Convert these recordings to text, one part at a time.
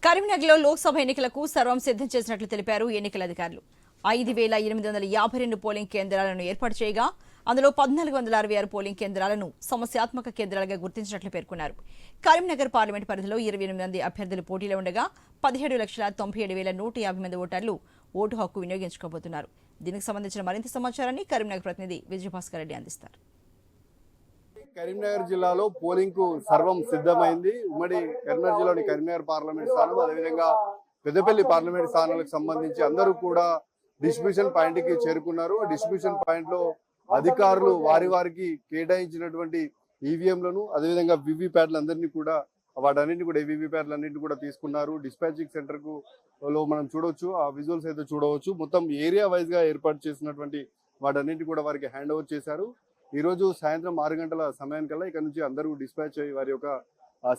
కరీంనగర్లో లోక్సభ ఎన్నికలకు సర్వం సిద్ధం చేసినట్లు తెలిపారు ఎన్నికల అధికారులు. 5852 పోలింగ్ కేంద్రాలను ఏర్పాటు చేయగా అందులో 1466 పోలింగ్ కేంద్రాలను సమస్యాత్మక కేంద్రాలుగా గుర్తించినట్లు పేర్కొన్నారు. కరీంనగర్ పార్లమెంట్ పరిధిలో 28 మంది అభ్యర్థులు పోటీలో ఉండగా 17,97,150 మంది ఓటర్లు ఓటు హక్కు వినియోగించుకోబోతున్నారు. దీనికి సంబంధించిన మరింత సమాచారాన్ని కరీంనగర్ ప్రతినిధి విజయభాస్కర్ రెడ్డి అందిస్తారు. కరీంనగర్ జిల్లాలో పోలింగ్ కు సర్వం సిద్ధమైంది. ఉమ్మడి కరీంనగర్ జిల్లాలోని కరీంనగర్ పార్లమెంట్ స్థానం, అదేవిధంగా పెద్దపల్లి పార్లమెంట్ స్థానాలకు సంబంధించి అందరూ కూడా డిస్ట్రిబ్యూషన్ పాయింట్ కి చేరుకున్నారు. డిస్ట్రిబ్యూషన్ పాయింట్ లో అధికారులు వారికి కేటాయించినటువంటి ఈవీఎంలను అదేవిధంగా వివిప్యాట్లందరినీ కూడా వివిప్యాట్లన్నింటినీ కూడా తీసుకున్నారు. డిస్పాచింగ్ సెంటర్ కు మనం చూడవచ్చు, ఆ విజువల్స్ అయితే చూడవచ్చు. మొత్తం ఏరియా వైజ్ గా ఏర్పాటు చేసినటువంటి వాటన్నింటినీ కూడా వారికి హ్యాండ్ ఓవర్ చేశారు. ఈ రోజు సాయంత్రం 6 గంటల సమయానికల్లా ఇక్కడ నుంచి అందరూ డిస్పాచ్ అయ్యి వారి యొక్క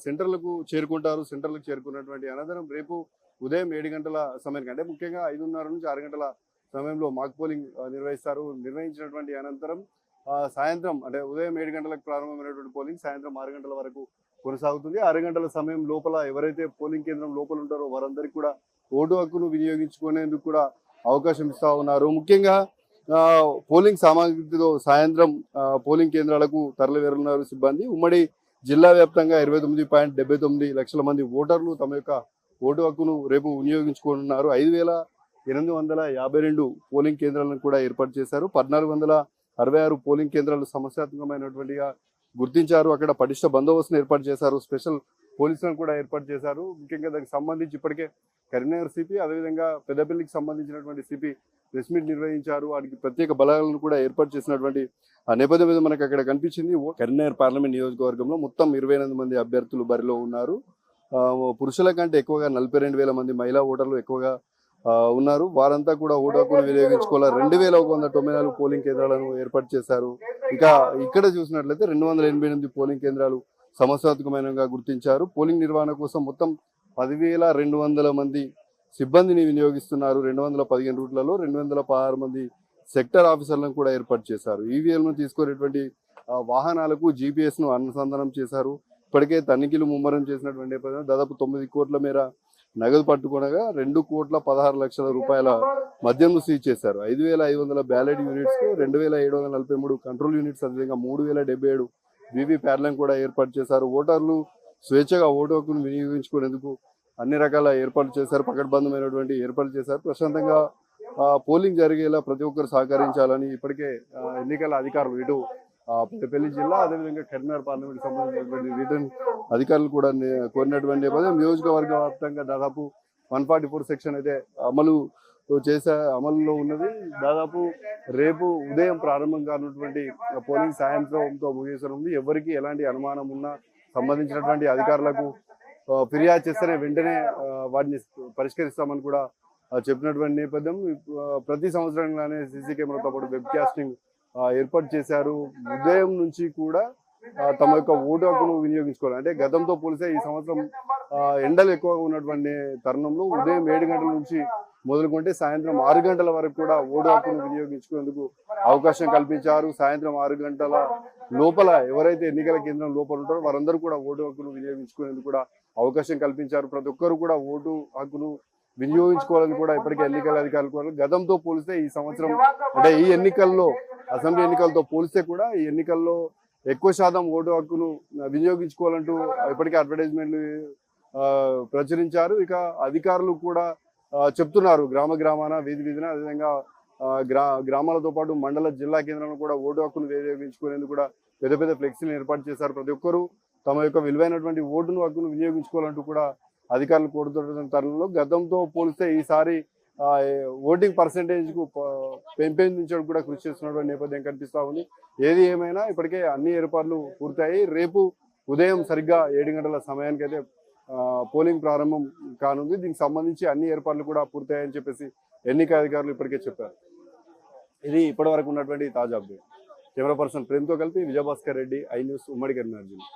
సెంటర్లకు చేరుకుంటారు. సెంటర్లకు చేరుకున్నటువంటి అనంతరం రేపు ఉదయం 7 గంటల సమయానికి, అంటే ముఖ్యంగా 5:30 నుంచి 6 గంటల సమయంలో మాక్ పోలింగ్ నిర్వహిస్తారు. నిర్వహించినటువంటి అనంతరం సాయంత్రం, అంటే ఉదయం 7 గంటలకు ప్రారంభమైనటువంటి పోలింగ్ సాయంత్రం 6 గంటల వరకు కొనసాగుతుంది. 6 గంటల సమయం లోపల ఎవరైతే పోలింగ్ కేంద్రం లోపల ఉంటారో వారందరికీ కూడా ఓటు హక్కును వినియోగించుకునేందుకు కూడా అవకాశం ఇస్తా ఉన్నారు. ముఖ్యంగా పోలింగ్ సామాగ్రితో సాయంత్రం పోలింగ్ కేంద్రాలకు తరలివేరున్నారు సిబ్బంది. ఉమ్మడి జిల్లా వ్యాప్తంగా 29.79 లక్షల మంది ఓటర్లు తమ యొక్క ఓటు హక్కును రేపు వినియోగించుకుంటున్నారు. 5852 పోలింగ్ కేంద్రాలను కూడా ఏర్పాటు చేశారు. 1466 పోలింగ్ కేంద్రాలు సమస్యాత్మకమైనటువంటిగా గుర్తించారు. అక్కడ పటిష్ట బందోబస్తును ఏర్పాటు చేశారు. స్పెషల్ పోలీసులను కూడా ఏర్పాటు చేశారు. ముఖ్యంగా దానికి సంబంధించి ఇప్పటికే కరీంనగర్ సిపి అదేవిధంగా పెద్దపల్లికి సంబంధించినటువంటి సిపి ప్రెస్ మీట్ నిర్వహించారు. వాటికి ప్రత్యేక బలాలను కూడా ఏర్పాటు చేసినటువంటి నేపథ్యం మీద మనకు అక్కడ కనిపించింది. కరీంనగర్ పార్లమెంట్ నియోజకవర్గంలో మొత్తం 28 మంది అభ్యర్థులు బరిలో ఉన్నారు. పురుషుల కంటే ఎక్కువగా 42,000 మంది మహిళా ఓటర్లు ఎక్కువగా ఉన్నారు. వారంతా కూడా ఓటు హక్కును వినియోగించుకోవాలి. 2,194 పోలింగ్ కేంద్రాలను ఏర్పాటు చేశారు. ఇంకా ఇక్కడ చూసినట్లయితే 288 పోలింగ్ కేంద్రాలు సమస్యాత్మకంగా గుర్తించారు. పోలింగ్ నిర్వహణ కోసం మొత్తం 10,200 మంది సిబ్బందిని వినియోగిస్తున్నారు. 215 రూట్లలో 216 మంది సెక్టర్ ఆఫీసర్లను కూడా ఏర్పాటు చేశారు. ఈవీఎంను తీసుకునేటువంటి వాహనాలకు GPS ను అనుసంధానం చేశారు. ఇప్పటికే తనిఖీలు ముమ్మరం చేసినటువంటి నేపథ్యంలో దాదాపు 9 కోట్ల మేర నగదు పట్టుకొనగా 2,16 లక్షల రూపాయల మద్యంను సీజ్ చేశారు. 5,500 బ్యాలెట్ యూనిట్స్, 2,743 కంట్రోల్ యూనిట్స్, అదేవిధంగా 3,077 వివిప్యాట్లను కూడా ఏర్పాటు చేశారు. ఓటర్లు స్వేచ్ఛగా ఓటు హక్కును వినియోగించుకునేందుకు అన్ని రకాల ఏర్పాట్లు చేశారు. పకడ్బందమైనటువంటి ఏర్పాట్లు చేశారు. ప్రశాంతంగా పోలింగ్ జరిగేలా ప్రతి ఒక్కరు సహకరించాలని ఇప్పటికే ఎన్నికల అధికారులు ఇటు పెద్దపల్లి జిల్లా అదేవిధంగా కరీంనగర్ పార్లమెంట్ సంబంధించినటువంటి రిటర్న్ అధికారులు కూడా కోరినటువంటి నేపథ్యం నియోజకవర్గ వ్యాప్తంగా దాదాపు 144 సెక్షన్ అయితే అమలులో ఉన్నది. దాదాపు రేపు ఉదయం ప్రారంభం కానున్నటువంటి పోలింగ్ సాయంత్రంతో ముగిసనుంది. ఎవరికి ఎలాంటి అనుమానం ఉన్నా సంబంధించినటువంటి అధికారులకు ఫిర్యాదు చేస్తేనే వెంటనే వాటిని పరిష్కరిస్తామని కూడా చెప్పినటువంటి నేపథ్యం. ప్రతి సంవత్సరంగానే సీసీ కెమెరాతో పాటు వెబ్ కాస్టింగ్ ఏర్పాటు చేశారు. ఉదయం నుంచి కూడా తమ యొక్క ఓటు హక్కును వినియోగించుకోవాలి. అంటే గతంతో పోలిస్తే ఈ సంవత్సరం ఎండలు ఎక్కువగా ఉన్నటువంటి తరుణంలో ఉదయం 7 గంటల నుంచి మొదలుకుంటే సాయంత్రం 6 గంటల వరకు కూడా ఓటు హక్కును వినియోగించుకునేందుకు అవకాశం కల్పించారు. సాయంత్రం 6 గంటల లోపల ఎవరైతే ఎన్నికల కేంద్రం లోపల ఉంటారో వారందరూ కూడా ఓటు హక్కును వినియోగించుకునేందుకు కూడా అవకాశం కల్పించారు. ప్రతి ఒక్కరు కూడా ఓటు హక్కును వినియోగించుకోవాలని కూడా ఇప్పటికే ఎన్నికల అధికారులు గతంతో పోలిస్తే ఈ సంవత్సరం, అంటే ఈ ఎన్నికల్లో అసెంబ్లీ ఎన్నికలతో పోలిస్తే కూడా ఈ ఎన్నికల్లో ఎక్కువ శాతం ఓటు హక్కును వినియోగించుకోవాలంటూ ఇప్పటికే అడ్వర్టైజ్మెంట్లు ప్రచురించారు. ఇక అధికారులు కూడా చెప్తున్నారు గ్రామాన వీధిన అదేవిధంగా గ్రామాలతో పాటు మండల జిల్లా కేంద్రంలో కూడా ఓటు హక్కును వినియోగించుకునేందుకు కూడా పెద్ద ఫ్లెక్సీలను ఏర్పాటు చేశారు. ప్రతి ఒక్కరూ తమ యొక్క విలువైనటువంటి ఓటును హక్కును వినియోగించుకోవాలంటూ కూడా అధికారులు కోరుతున్న తరుణంలో గతంతో పోలిస్తే ఈసారి ఓటింగ్ పర్సెంటేజ్ కు పెంపొందించడం కూడా కృషి చేస్తున్నటువంటి నేపథ్యం కనిపిస్తా ఉంది. ఏది ఏమైనా ఇప్పటికే అన్ని ఏర్పాట్లు పూర్తయి రేపు ఉదయం సరిగ్గా 7 గంటల సమయానికి అయితే పోలింగ్ ప్రారంభం కానుంది. దీనికి సంబంధించి అన్ని ఏర్పాట్లు కూడా పూర్తయ్యాయని చెప్పేసి ఎన్నికల అధికారులు ఇప్పటికే చెప్పారు. ఇది ఇప్పటి వరకు ఉన్నటువంటి తాజా అప్డేట్. కెమెరా పర్సన్ ప్రేమ్తో కలిపి విజయభాస్కర్ రెడ్డి, ఐ న్యూస్, ఉమ్మడి కరీంనగర్ జిల్లా.